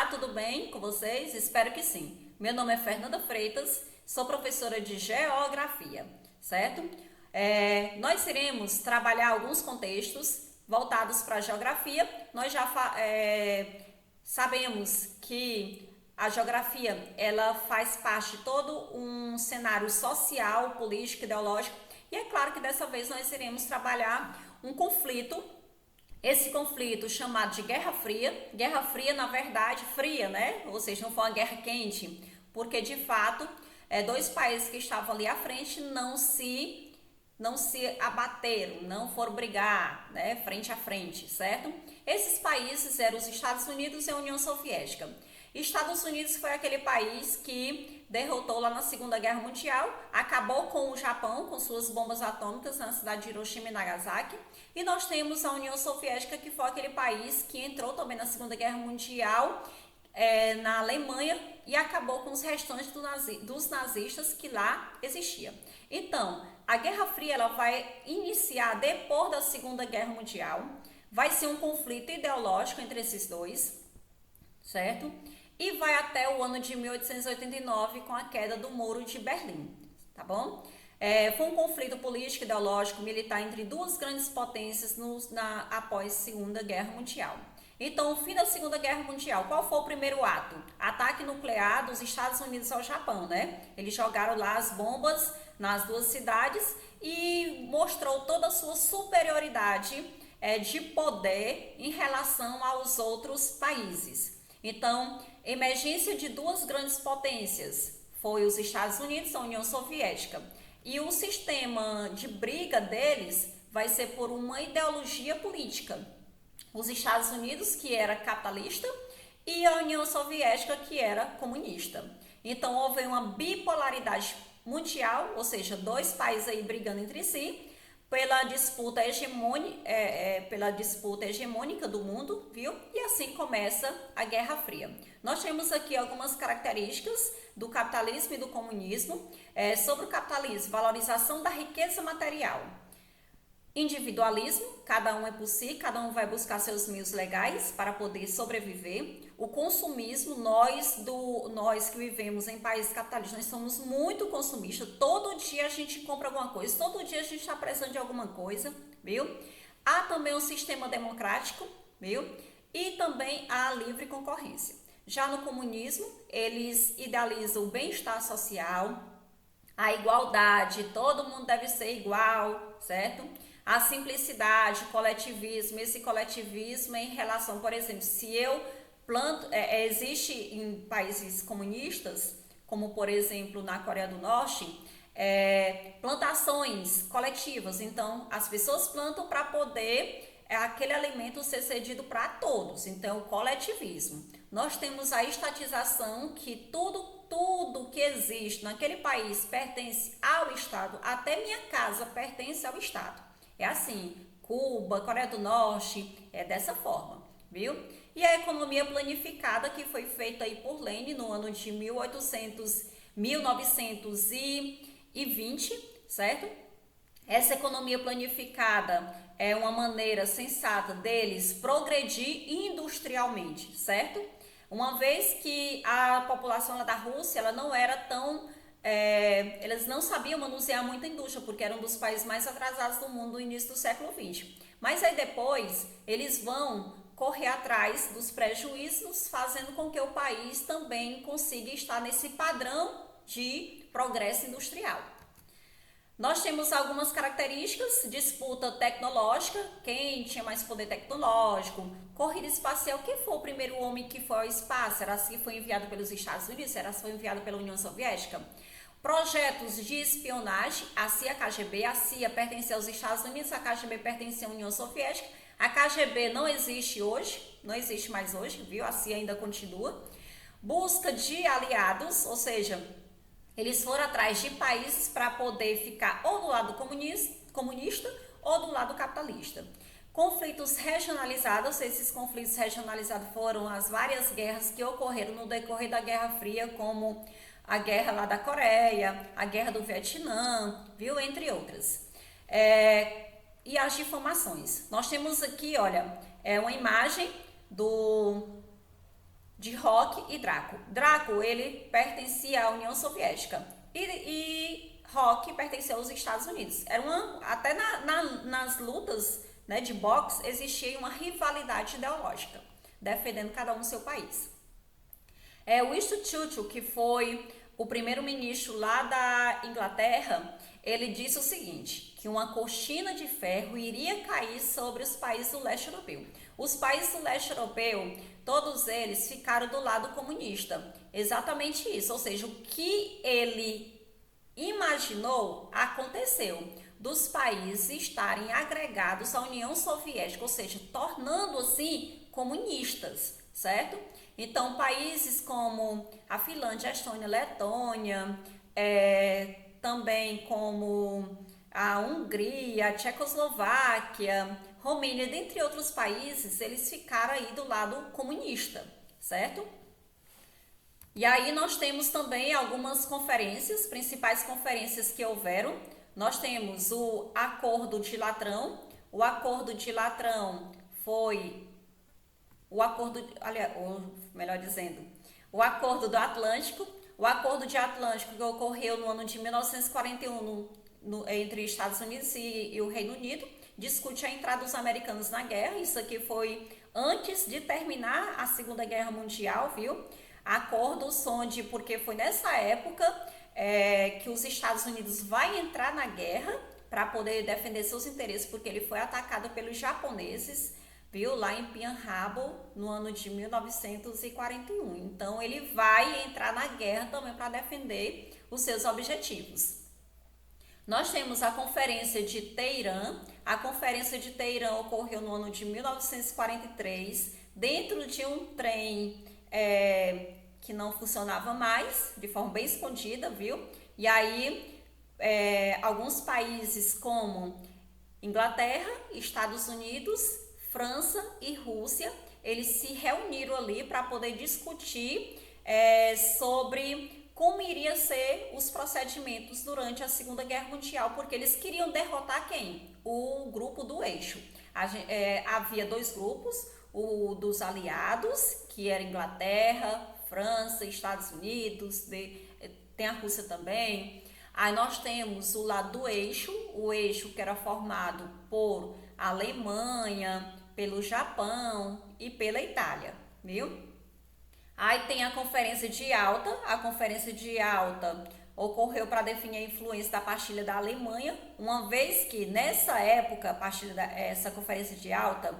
Olá, tudo bem com vocês? Espero que sim. Meu nome é Fernanda Freitas, sou professora de Geografia, certo? Nós iremos trabalhar alguns contextos voltados para a geografia. Nós já sabemos que a geografia ela faz parte de todo um cenário social, político, ideológico, e é claro que dessa vez nós iremos trabalhar um conflito. Esse conflito chamado de Guerra Fria na verdade fria, né? Ou seja, não foi uma guerra quente, porque de fato dois países que estavam ali à frente não se abateram, não foram brigar, né, frente a frente, certo? Esses países eram os Estados Unidos e a União Soviética. Estados Unidos foi aquele país que derrotou lá na Segunda Guerra Mundial, acabou com o Japão, com suas bombas atômicas na cidade de Hiroshima e Nagasaki. E nós temos a União Soviética, que foi aquele país que entrou também na Segunda Guerra Mundial, na Alemanha, e acabou com os restantes dos nazistas que lá existiam. Então, a Guerra Fria ela vai iniciar depois da Segunda Guerra Mundial, vai ser um conflito ideológico entre esses dois, certo? E vai até o ano de 1889 com a queda do Muro de Berlim, tá bom? Foi um conflito político, ideológico, militar entre duas grandes potências após a Segunda Guerra Mundial. Então, o fim da Segunda Guerra Mundial, qual foi o primeiro ato? Ataque nuclear dos Estados Unidos ao Japão, né? Eles jogaram lá as bombas nas duas cidades e mostrou toda a sua superioridade de poder em relação aos outros países. Então, emergência de duas grandes potências foi os Estados Unidos e a União Soviética. E o sistema de briga deles vai ser por uma ideologia política. Os Estados Unidos, que era capitalista, e a União Soviética, que era comunista. Então, houve uma bipolaridade mundial, ou seja, dois países aí brigando entre si, pela disputa hegemônica do mundo, viu? E assim começa a Guerra Fria. Nós temos aqui algumas características do capitalismo e do comunismo. Sobre o capitalismo, valorização da riqueza material. Individualismo, cada um é por si, cada um vai buscar seus meios legais para poder sobreviver. O consumismo, nós que vivemos em países capitalistas, nós somos muito consumistas. Todo dia a gente compra alguma coisa, todo dia a gente está precisando de alguma coisa, viu? Há também um sistema democrático, viu? E também a livre concorrência. Já no comunismo, eles idealizam o bem-estar social, a igualdade, todo mundo deve ser igual, certo? A simplicidade, coletivismo, esse coletivismo em relação, por exemplo, se eu planto, existe em países comunistas, como por exemplo na Coreia do Norte, plantações coletivas, então as pessoas plantam para poder aquele alimento ser cedido para todos, então o coletivismo. Nós temos a estatização que tudo que existe naquele país pertence ao Estado, até minha casa pertence ao Estado. É assim, Cuba, Coreia do Norte, é dessa forma, viu? E a economia planificada que foi feita aí por Lenin no ano de 1920, certo? Essa economia planificada é uma maneira sensata deles progredir industrialmente, certo? Uma vez que a população lá da Rússia ela não era tão eles não sabiam manusear muita indústria, porque eram um dos países mais atrasados do mundo no início do século XX. Mas aí depois, eles vão correr atrás dos prejuízos, fazendo com que o país também consiga estar nesse padrão de progresso industrial. Nós temos algumas características: disputa tecnológica, quem tinha mais poder tecnológico, corrida espacial, quem foi o primeiro homem que foi ao espaço? Será que foi enviado pelos Estados Unidos? Será que foi enviado pela União Soviética? Projetos de espionagem, a CIA, a KGB, a CIA pertencia aos Estados Unidos, a KGB pertencia à União Soviética, a KGB não existe hoje, não existe mais hoje, viu? A CIA ainda continua. Busca de aliados, ou seja, eles foram atrás de países para poder ficar ou do lado comunista ou do lado capitalista. Conflitos regionalizados, esses conflitos regionalizados foram as várias guerras que ocorreram no decorrer da Guerra Fria, como a guerra lá da Coreia, a guerra do Vietnã, viu? Entre outras. E as difamações. Nós temos aqui, olha, uma imagem de Rock e Draco. Draco, ele pertencia à União Soviética e Rock pertencia aos Estados Unidos. Era até nas lutas, né, de boxe existia uma rivalidade ideológica, defendendo cada um seu país. Winston Churchill, que foi o primeiro-ministro lá da Inglaterra, ele disse o seguinte, que uma cortina de ferro iria cair sobre os países do leste europeu. Os países do leste europeu, todos eles ficaram do lado comunista. Exatamente isso, ou seja, o que ele imaginou aconteceu, dos países estarem agregados à União Soviética, ou seja, tornando assim comunistas, certo? Então, países como a Finlândia, a Estônia, a Letônia, também como a Hungria, a Tchecoslováquia, Romênia, dentre outros países, eles ficaram aí do lado comunista, certo? E aí nós temos também algumas conferências, principais conferências que houveram. Nós temos o Acordo de Latrão. O Acordo de Latrão foi o Acordo, melhor dizendo, o Acordo do Atlântico. O Acordo de Atlântico que ocorreu no ano de 1941 entre Estados Unidos e o Reino Unido, discute a entrada dos americanos na guerra. Isso aqui foi antes de terminar a Segunda Guerra Mundial, viu? Acordos onde, porque foi nessa época que os Estados Unidos vai entrar na guerra para poder defender seus interesses, porque ele foi atacado pelos japoneses, viu, lá em Pearl Harbor no ano de 1941. Então ele vai entrar na guerra também para defender os seus objetivos. Nós temos a Conferência de Teherã. A Conferência de Teherã ocorreu no ano de 1943, dentro de um trem que não funcionava mais, de forma bem escondida, viu? E aí, alguns países como Inglaterra, Estados Unidos, França e Rússia, eles se reuniram ali para poder discutir sobre como iria ser os procedimentos durante a Segunda Guerra Mundial, porque eles queriam derrotar quem? O grupo do eixo. Havia dois grupos, o dos aliados, que era Inglaterra, França, Estados Unidos, tem a Rússia também. Aí nós temos o lado do eixo, o eixo que era formado por Alemanha, pelo Japão e pela Itália, viu? Aí tem a Conferência de Yalta. A Conferência de Yalta ocorreu para definir a influência da partilha da Alemanha, uma vez que nessa época, essa Conferência de Yalta,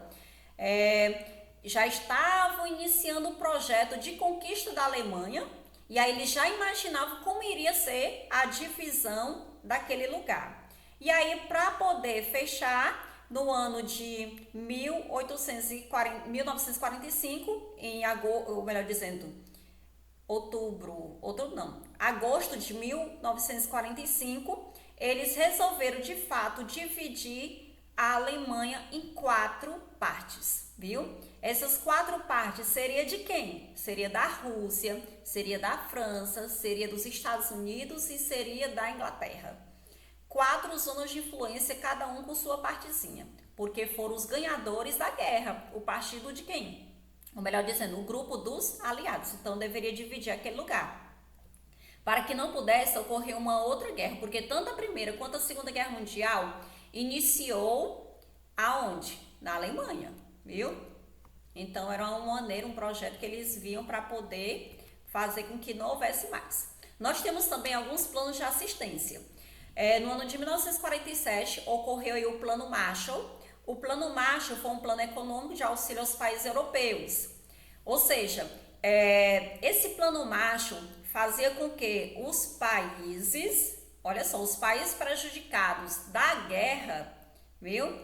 já estavam iniciando o projeto de conquista da Alemanha, e aí eles já imaginavam como iria ser a divisão daquele lugar. E aí, para poder fechar, no ano de 1945, em agosto, ou melhor dizendo, agosto de 1945, eles resolveram de fato dividir a Alemanha em 4 partes, viu? Essas 4 partes seria de quem? Seria da Rússia, seria da França, seria dos Estados Unidos e seria da Inglaterra. 4 zonas de influência, cada um com sua partezinha, porque foram os ganhadores da guerra, o partido de quem? Ou melhor dizendo, o grupo dos aliados. Então deveria dividir aquele lugar, para que não pudesse ocorrer uma outra guerra, porque tanto a Primeira quanto a Segunda Guerra Mundial iniciou aonde? Na Alemanha, viu? Então era uma maneira, um projeto que eles viam para poder fazer com que não houvesse mais. Nós temos também alguns planos de assistência. No ano de 1947 ocorreu aí o Plano Marshall. O Plano Marshall foi um plano econômico de auxílio aos países europeus. Ou seja, esse Plano Marshall fazia com que os países, olha só, os países prejudicados da guerra, viu?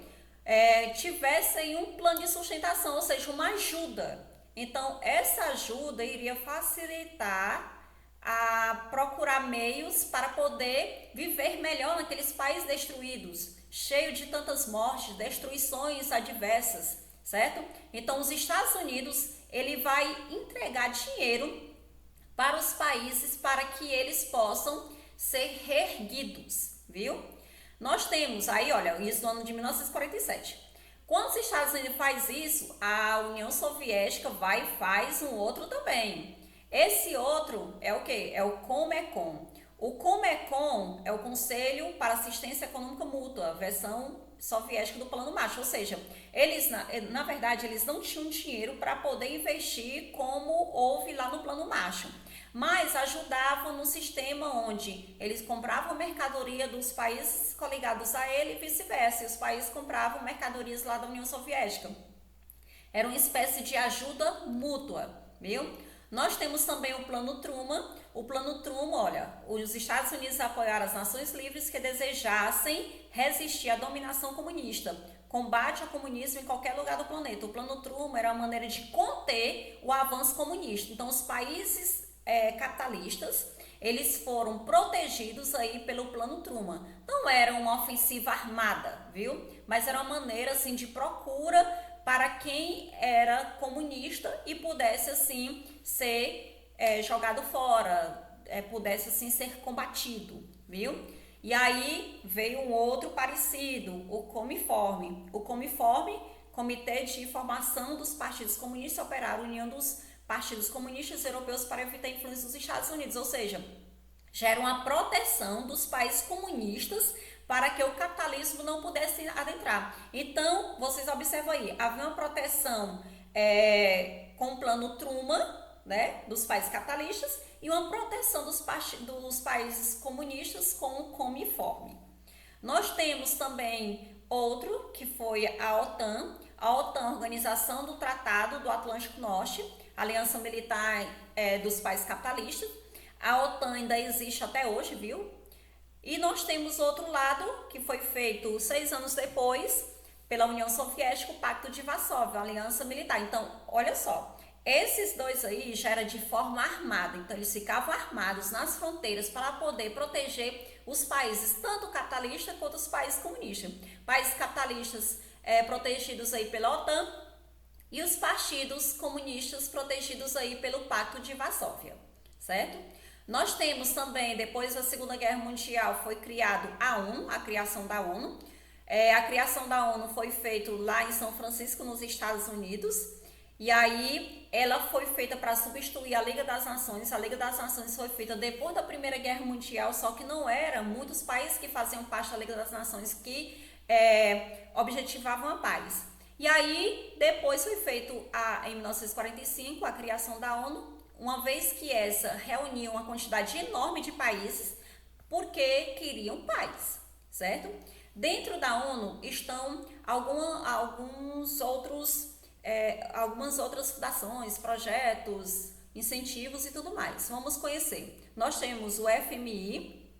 Tivessem um plano de sustentação, ou seja, uma ajuda. Então, essa ajuda iria facilitar a procurar meios para poder viver melhor naqueles países destruídos, cheio de tantas mortes, destruições adversas, certo? Então, os Estados Unidos, ele vai entregar dinheiro para os países para que eles possam ser reerguidos, viu? Nós temos aí, olha, isso no ano de 1947. Quando os Estados Unidos faz isso, a União Soviética vai e faz um outro também. Esse outro é o quê? É o Comecon. O Comecon é o Conselho para Assistência Econômica Mútua, versão soviética do Plano Marshall. Ou seja, eles, na verdade, eles não tinham dinheiro para poder investir como houve lá no Plano Marshall, mas ajudavam no sistema onde eles compravam mercadoria dos países coligados a ele e vice-versa. E os países compravam mercadorias lá da União Soviética. Era uma espécie de ajuda mútua, viu? Nós temos também o Plano Truman. O Plano Truman, olha, os Estados Unidos apoiaram as nações livres que desejassem resistir à dominação comunista. Combate ao comunismo em qualquer lugar do planeta. O Plano Truman era uma maneira de conter o avanço comunista. Então, os países capitalistas, eles foram protegidos aí pelo Plano Truman. Não era uma ofensiva armada, viu? Mas era uma maneira, assim, de procura para quem era comunista e pudesse, assim, ser jogado fora, pudesse, assim, ser combatido, viu? E aí veio um outro parecido, o Comiforme. O Comiforme, Comitê de Informação dos Partidos Comunistas Operários, União dos Partidos Comunistas Europeus para evitar a influência dos Estados Unidos, ou seja, já era uma proteção dos países comunistas para que o capitalismo não pudesse adentrar. Então, vocês observam aí, havia uma proteção com o Plano Truman, né, dos países capitalistas, e uma proteção dos países comunistas com o Comiforme. Nós temos também outro, que foi a OTAN, Organização do Tratado do Atlântico Norte, Aliança Militar dos países capitalistas. A OTAN ainda existe até hoje, viu? E nós temos outro lado, que foi feito 6 anos depois, pela União Soviética, o Pacto de Varsóvia, a Aliança Militar. Então, olha só, esses dois aí já era de forma armada, então eles ficavam armados nas fronteiras para poder proteger os países, tanto capitalistas quanto os países comunistas. Países capitalistas protegidos aí pela OTAN e os partidos comunistas protegidos aí pelo Pacto de Varsóvia, certo? Nós temos também, depois da Segunda Guerra Mundial, foi criado a ONU, a criação da ONU. A criação da ONU foi feita lá em São Francisco, nos Estados Unidos. E aí, ela foi feita para substituir a Liga das Nações. A Liga das Nações foi feita depois da Primeira Guerra Mundial, só que não eram muitos países que faziam parte da Liga das Nações que objetivavam a paz. E aí, depois foi feito, em 1945, a criação da ONU, uma vez que essa reunia uma quantidade enorme de países porque queriam paz, certo? Dentro da ONU estão algumas outras fundações, projetos, incentivos e tudo mais. Vamos conhecer. Nós temos o FMI,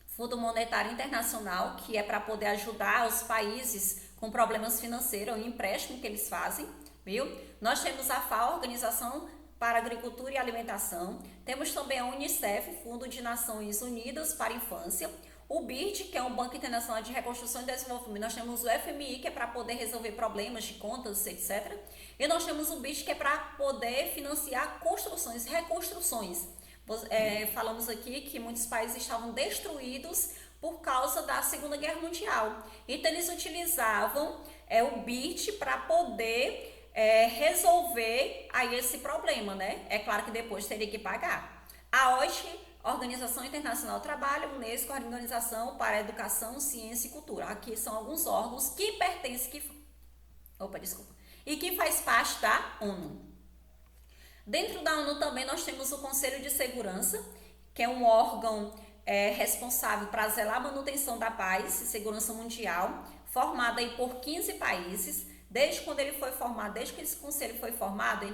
Fundo Monetário Internacional, que é para poder ajudar os países com problemas financeiros, o empréstimo que eles fazem, viu? Nós temos a FAO, Organização para Agricultura e Alimentação. Temos também a Unicef, Fundo de Nações Unidas para a Infância. O BID, que é um Banco Internacional de Reconstrução e Desenvolvimento. Nós temos o FMI, que é para poder resolver problemas de contas, etc. E nós temos o BID, que é para poder financiar construções, reconstruções. Falamos aqui que muitos países estavam destruídos por causa da Segunda Guerra Mundial. Então, eles utilizavam o BID para poder resolver aí esse problema, né? É claro que depois teria que pagar. A OIT, Organização Internacional do Trabalho, Unesco, Organização para a Educação, Ciência e Cultura. Aqui são alguns órgãos que pertencem, e que faz parte da ONU. Dentro da ONU também nós temos o Conselho de Segurança, que é um órgão responsável para zelar a manutenção da paz e segurança mundial, formado aí por 15 países. Desde quando ele foi formado, desde que esse conselho foi formado,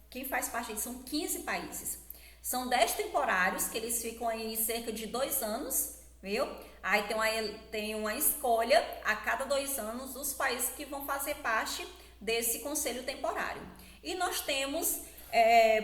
quem faz parte disso são 15 países. São 10 temporários, que eles ficam aí cerca de 2 anos, viu? Aí tem uma escolha a cada 2 anos dos países que vão fazer parte desse conselho temporário. E nós temos,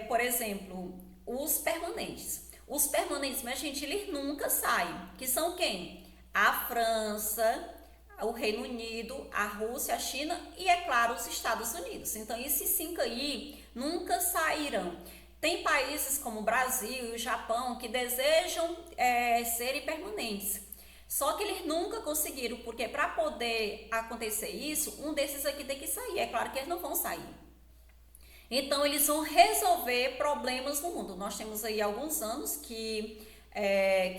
por exemplo, os permanentes. Os permanentes, minha gente, eles nunca saem. Que são quem? A França, o Reino Unido, a Rússia, a China e, é claro, os Estados Unidos. Então, esses 5 aí nunca sairão. Tem países como o Brasil e o Japão que desejam serem permanentes. Só que eles nunca conseguiram, porque para poder acontecer isso, um desses aqui tem que sair. É claro que eles não vão sair. Então, eles vão resolver problemas no mundo. Nós temos aí alguns anos que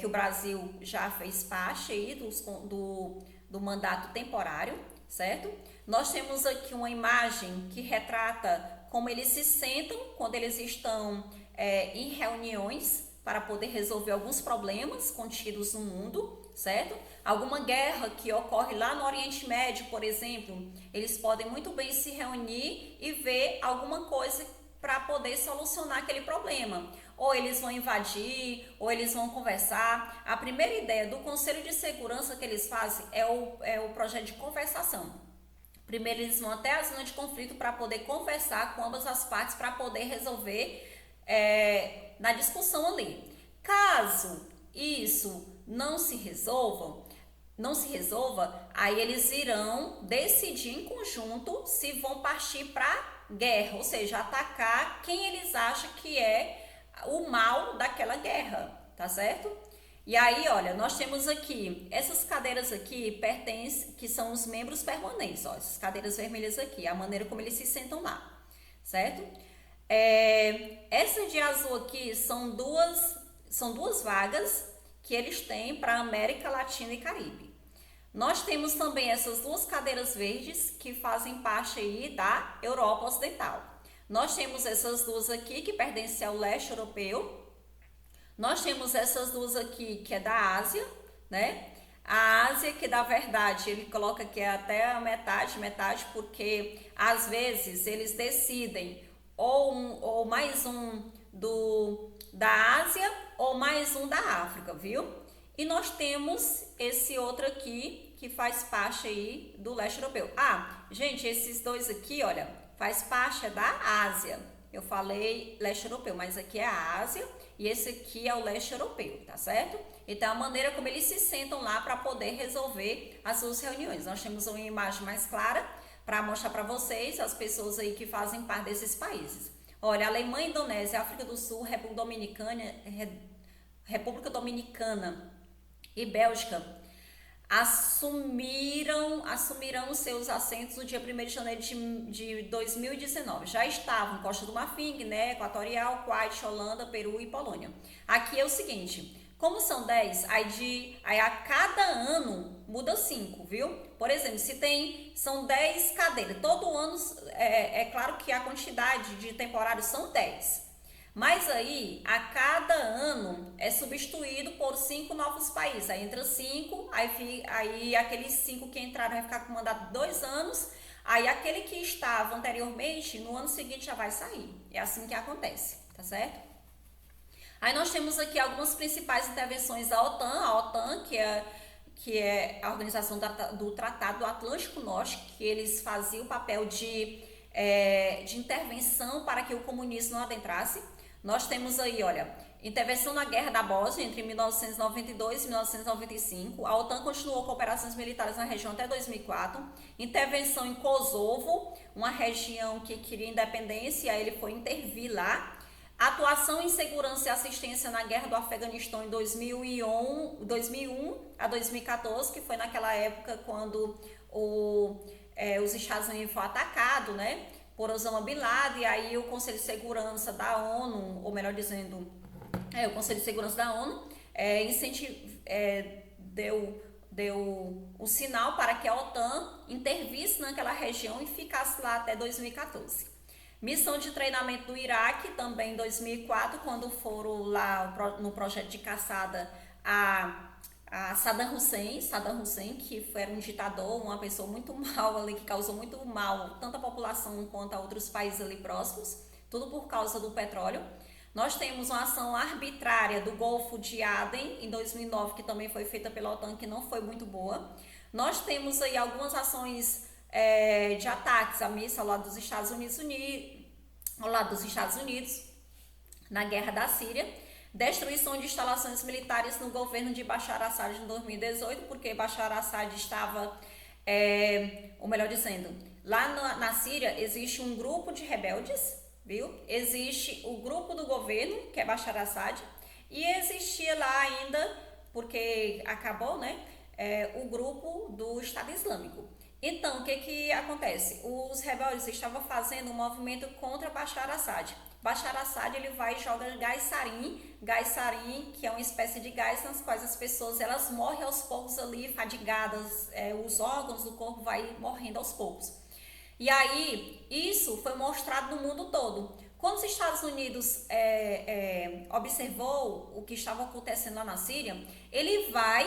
o Brasil já fez parte aí do mandato temporário, certo? Nós temos aqui uma imagem que retrata como eles se sentam quando eles estão em reuniões para poder resolver alguns problemas contidos no mundo, certo? Alguma guerra que ocorre lá no Oriente Médio, por exemplo, eles podem muito bem se reunir e ver alguma coisa para poder solucionar aquele problema. Ou eles vão invadir, ou eles vão conversar. A primeira ideia do Conselho de Segurança que eles fazem é o projeto de conversação. Primeiro eles vão até a zona de conflito para poder conversar com ambas as partes para poder resolver na discussão ali. Caso isso não se resolva, aí eles irão decidir em conjunto se vão partir para guerra, ou seja, atacar quem eles acham que é o mal daquela guerra, tá certo? E aí, olha, nós temos aqui, essas cadeiras aqui pertencem, que são os membros permanentes, ó, essas cadeiras vermelhas aqui, a maneira como eles se sentam lá, certo? Essas de azul aqui são duas vagas que eles têm para América Latina e Caribe. Nós temos também essas duas cadeiras verdes que fazem parte aí da Europa Ocidental. Nós temos essas duas aqui que pertencem ao leste europeu. Nós temos essas duas aqui que é da Ásia, né? A Ásia, que na verdade ele coloca que é até a metade, porque às vezes eles decidem ou mais um da Ásia ou mais um da África, viu? E nós temos esse outro aqui que faz parte aí do leste europeu. Ah, gente, esses dois aqui, olha, faz parte da Ásia. Eu falei leste europeu, mas aqui é a Ásia e esse aqui é o leste europeu, tá certo? Então, a maneira como eles se sentam lá para poder resolver as suas reuniões. Nós temos uma imagem mais clara para mostrar para vocês as pessoas aí que fazem parte desses países. Olha, Alemanha, Indonésia, África do Sul, República Dominicana e Bélgica assumirão os seus assentos no dia 1º de janeiro de 2019. Já estavam Costa do Marfim, Guiné Equatorial, Kuwait, Holanda, Peru e Polônia. Aqui é o seguinte, como são 10, aí a cada ano muda 5, viu? Por exemplo, são 10 cadeiras, todo ano é claro que a quantidade de temporários são 10. Mas aí, a cada ano é substituído por 5 novos países. Aí entra 5, aí aqueles 5 que entraram vai ficar com mandato de 2 anos. Aí aquele que estava anteriormente, no ano seguinte já vai sair. É assim que acontece, tá certo? Aí nós temos aqui algumas principais intervenções da OTAN. A OTAN, que é a organização do Tratado do Atlântico Norte, que eles faziam o papel de intervenção para que o comunismo não adentrasse. Nós temos aí, olha, intervenção na Guerra da Bósnia entre 1992 e 1995. A OTAN continuou com operações militares na região até 2004. Intervenção em Kosovo, uma região que queria independência, e aí ele foi intervir lá. Atuação em segurança e assistência na Guerra do Afeganistão em 2001 a 2014, que foi naquela época quando os Estados Unidos foi atacado, né, por Osama Bin Laden, e aí o Conselho de Segurança da ONU, ou melhor dizendo, o Conselho de Segurança da ONU deu o sinal para que a OTAN intervisse naquela região e ficasse lá até 2014. Missão de treinamento do Iraque, também em 2004, quando foram lá no projeto de caçada a Saddam Hussein, que era um ditador, uma pessoa muito mal ali, que causou muito mal, tanto a população quanto a outros países ali próximos, tudo por causa do petróleo. Nós temos uma ação arbitrária do Golfo de Aden, em 2009, que também foi feita pela OTAN, que não foi muito boa. Nós temos aí algumas ações de ataques a mísseis ao lado dos Estados Unidos, na guerra da Síria. Destruição de instalações militares no governo de Bashar al-Assad em 2018, porque Bashar al-Assad estava, ou melhor dizendo, lá na Síria existe um grupo de rebeldes, viu? Existe o grupo do governo, que é Bashar al-Assad, e existia lá ainda, porque acabou, né? o grupo do Estado Islâmico. Então, o que que acontece? Os rebeldes estavam fazendo um movimento contra Bashar al-Assad. Bashar al-Assad, ele vai e joga gás sarin, que é uma espécie de gás nas quais as pessoas elas morrem aos poucos ali, fadigadas, os órgãos do corpo vai morrendo aos poucos. E aí, isso foi mostrado no mundo todo. Quando os Estados Unidos observou o que estava acontecendo lá na Síria, ele vai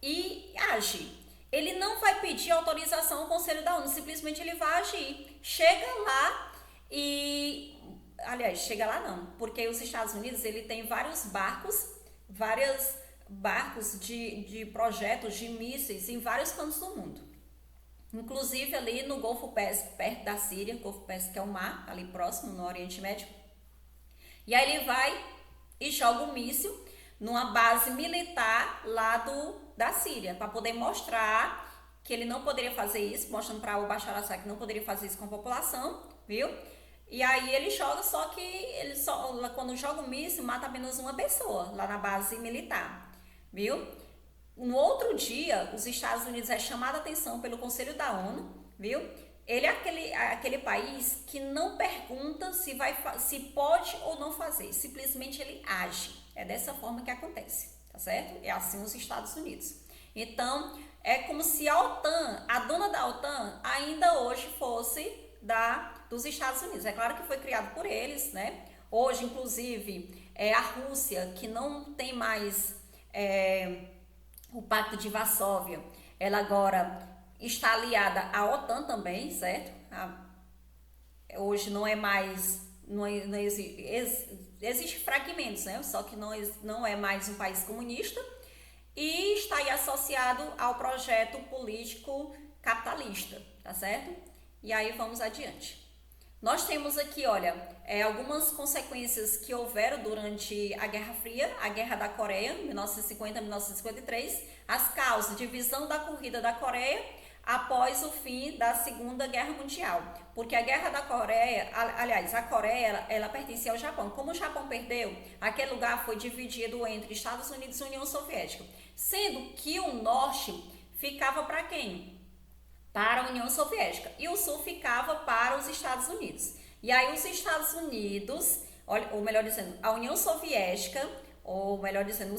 e age. Ele não vai pedir autorização ao Conselho da ONU, simplesmente ele vai agir. Chega lá e... Aliás, chega lá não, porque os Estados Unidos ele tem vários barcos de projetos de mísseis em vários cantos do mundo. Inclusive ali no Golfo Pérsico, perto da Síria, Golfo Pérsico que é o mar, ali próximo, no Oriente Médio. E aí ele vai e joga um míssil numa base militar lá da Síria, para poder mostrar que ele não poderia fazer isso, mostrando para o Bashar al-Assad que não poderia fazer isso com a população, viu? E aí ele joga, só que ele só, quando joga o míssil, mata apenas uma pessoa lá na base militar, viu? No outro dia, os Estados Unidos é chamado a atenção pelo Conselho da ONU, viu? Ele é aquele país que não pergunta se pode ou não fazer, simplesmente ele age. É dessa forma que acontece, tá certo? É assim os Estados Unidos. Então, é como se a OTAN, a dona da OTAN, ainda hoje fosse dos Estados Unidos. É claro que foi criado por eles, né? Hoje, inclusive, a Rússia, que não tem mais o Pacto de Varsóvia, ela agora está aliada à OTAN também, certo? Hoje não é mais, existe fragmentos, né? Só que não é mais um país comunista e está aí associado ao projeto político capitalista, tá certo? E aí vamos adiante. Nós temos aqui, olha, algumas consequências que houveram durante a Guerra Fria, a Guerra da Coreia, 1950-1953, as causas, divisão da corrida da Coreia após o fim da Segunda Guerra Mundial. Porque a Guerra da Coreia, aliás, a Coreia, ela pertencia ao Japão. Como o Japão perdeu, aquele lugar foi dividido entre Estados Unidos e União Soviética. Sendo que o norte ficava para quem? Para a União Soviética, e o sul ficava para os Estados Unidos. E aí os Estados Unidos, ou melhor dizendo, a União Soviética, ou melhor dizendo,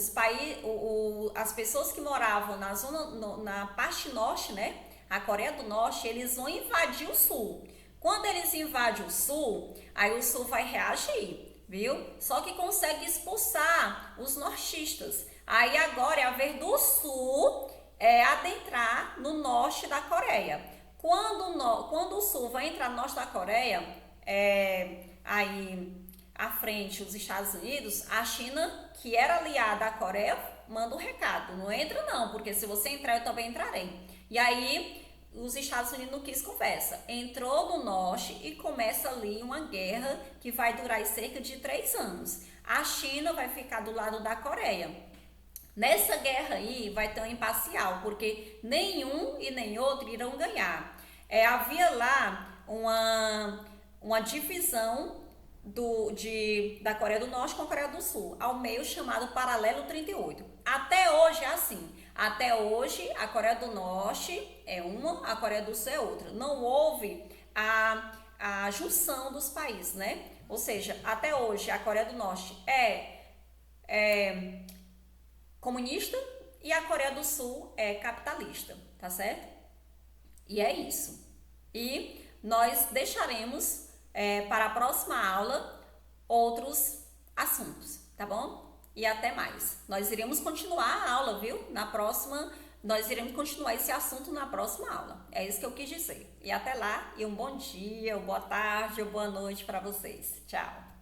as pessoas que moravam na parte norte, né, a Coreia do Norte, eles vão invadir o sul. Quando eles invadem o sul, aí o sul vai reagir, viu? Só que consegue expulsar os nortistas. Aí agora é a vez do sul adentrar no norte da Coreia. Quando o sul vai entrar no norte da Coreia, aí à frente os Estados Unidos, a China, que era aliada à Coreia, manda um recado: não entra não, porque se você entrar eu também entrarei. E aí os Estados Unidos não quis conversa, entrou no norte e começa ali uma guerra que vai durar cerca de 3 anos. A China vai ficar do lado da Coreia. Nessa guerra aí vai ter um imparcial, porque nenhum e nem outro irão ganhar. Havia lá uma divisão da Coreia do Norte com a Coreia do Sul, ao meio, chamado Paralelo 38. Até hoje é assim. Até hoje a Coreia do Norte é uma, a Coreia do Sul é outra. Não houve a junção dos países, né? Ou seja, até hoje a Coreia do Norte é comunista e a Coreia do Sul é capitalista, tá certo? E é isso. E nós deixaremos para a próxima aula outros assuntos, tá bom? E até mais. Nós iremos continuar a aula, viu? Nós iremos continuar esse assunto na próxima aula. É isso que eu quis dizer. E até lá, e um bom dia, boa tarde ou boa noite para vocês. Tchau!